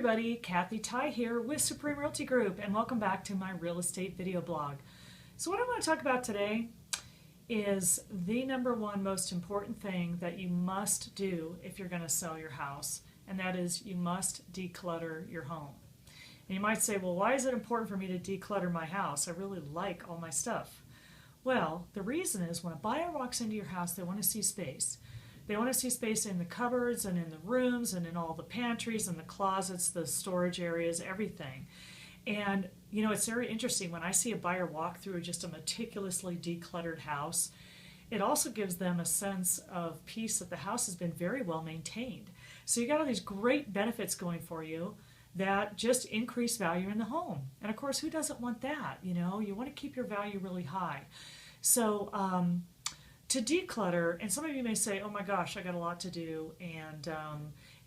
everybody, Kathy Ty here with Supreme Realty Group, and welcome back to my real estate video blog. So what I want to talk about today is the number one most important thing that you must do if you're going to sell your house, and that is you must declutter your home. And you might say, well, why is it important for me to declutter my house? I really like all my stuff. Well, the reason is when a buyer walks into your house, they want to see space. They want to see space in the cupboards and in the rooms and in all the pantries and the closets, the storage areas, everything. And, you know, it's very interesting when I see a buyer walk through just a meticulously decluttered house. It also gives them a sense of peace that the house has been very well maintained. So you got all these great benefits going for you that just increase value in the home. And of course, who doesn't want that? You know, you want to keep your value really high. So, to declutter, and some of you may say, oh my gosh, I got a lot to do, and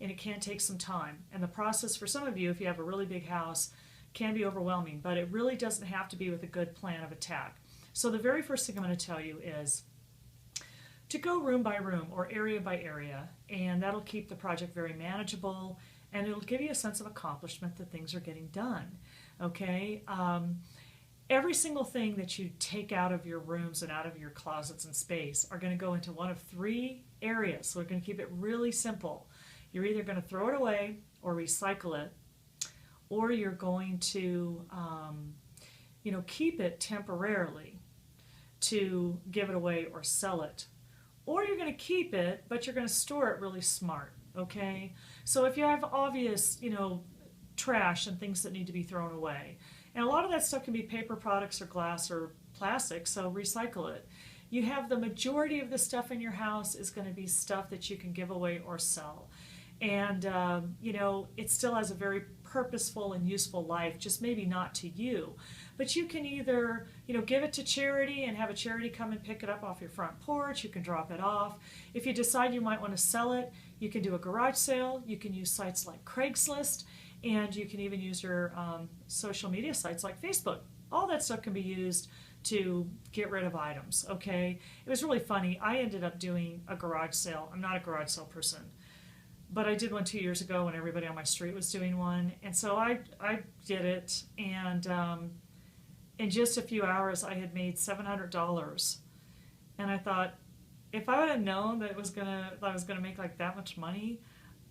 it can take some time. And the process for some of you, if you have a really big house, can be overwhelming, but it really doesn't have to be with a good plan of attack. So the very first thing I'm going to tell you is to go room by room or area by area, and that'll keep the project very manageable, and it'll give you a sense of accomplishment that things are getting done. Okay? Every single thing that you take out of your rooms and out of your closets and space are going to go into one of three areas. So we're going to keep it really simple. You're either going to throw it away or recycle it, or you're going to keep it temporarily to give it away or sell it. Or you're going to keep it, but you're going to store it really smart, okay? So if you have obvious, trash and things that need to be thrown away, and a lot of that stuff can be paper products or glass or plastic, so recycle it. You have the majority of the stuff in your house is going to be stuff that you can give away or sell. And, it still has a very purposeful and useful life, just maybe not to you. But you can either, give it to charity and have a charity come and pick it up off your front porch. You can drop it off. If you decide you might want to sell it, you can do a garage sale. You can use sites like Craigslist. And you can even use your social media sites like Facebook. All that stuff can be used to get rid of items, okay? It was really funny. I ended up doing a garage sale. I'm not a garage sale person, but I did one 2 years ago when everybody on my street was doing one. And so I did it, and in just a few hours, I had made $700. And I thought, if I would have known that I was gonna make like that much money,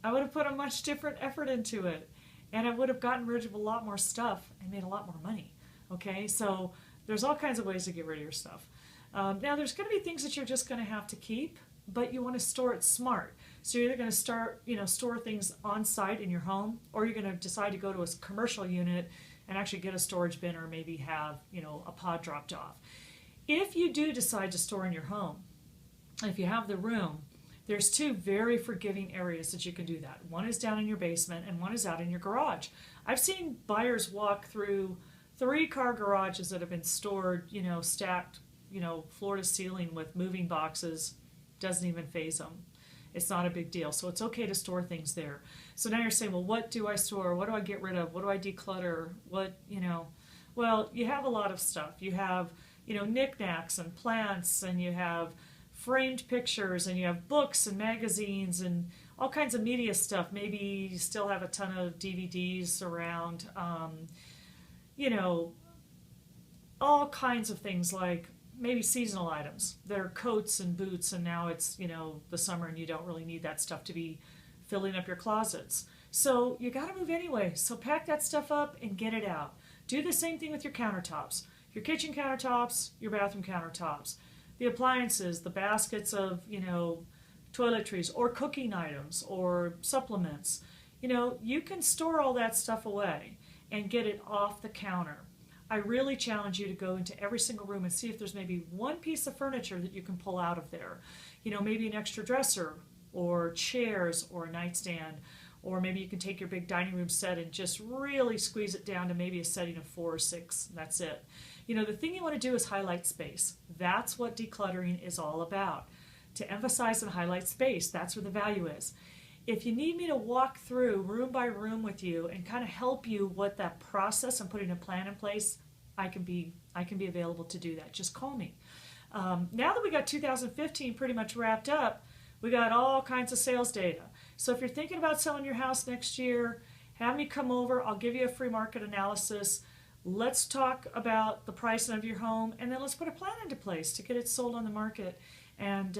I would have put a much different effort into it. And I would have gotten rid of a lot more stuff and made a lot more money. Okay, so there's all kinds of ways to get rid of your stuff. Now there's going to be things that you're just going to have to keep, but you want to store it smart. So you're either going to store things on site in your home, or you're going to decide to go to a commercial unit and actually get a storage bin, or maybe have a pod dropped off. If you do decide to store in your home, if you have the room, there's two very forgiving areas that you can do that. One is down in your basement and one is out in your garage. I've seen buyers walk through 3-car garages that have been stored, stacked, floor to ceiling with moving boxes. Doesn't even faze them. It's not a big deal. So it's okay to store things there. So now you're saying, well, what do I store? What do I get rid of? What do I declutter? Well, you have a lot of stuff. You have, knickknacks and plants, and you have framed pictures, and you have books and magazines and all kinds of media stuff. Maybe you still have a ton of DVDs around, all kinds of things, like maybe seasonal items. They're coats and boots, and now it's, the summer and you don't really need that stuff to be filling up your closets. So you got to move anyway. So pack that stuff up and get it out. Do the same thing with your countertops, your kitchen countertops, your bathroom countertops. The appliances, the baskets of, toiletries or cooking items or supplements. You can store all that stuff away and get it off the counter. I really challenge you to go into every single room and see if there's maybe one piece of furniture that you can pull out of there. Maybe an extra dresser or chairs or a nightstand, or maybe you can take your big dining room set and just really squeeze it down to maybe a setting of 4 or 6. And that's it. The thing you want to do is highlight space. That's what decluttering is all about. To emphasize and highlight space, that's where the value is. If you need me to walk through room by room with you and kind of help you with that process and putting a plan in place, I can be available to do that. Just call me. Now that we got 2015 pretty much wrapped up, we got all kinds of sales data. So if you're thinking about selling your house next year Have me come over. I'll give you a free market analysis. Let's talk about the pricing of your home, and then let's put a plan into place to get it sold on the market and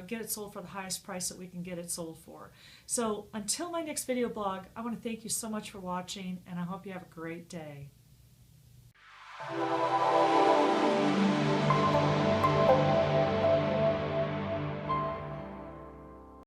get it sold for the highest price that we can get it sold for. So until my next video blog, I want to thank you so much for watching, and I hope you have a great day.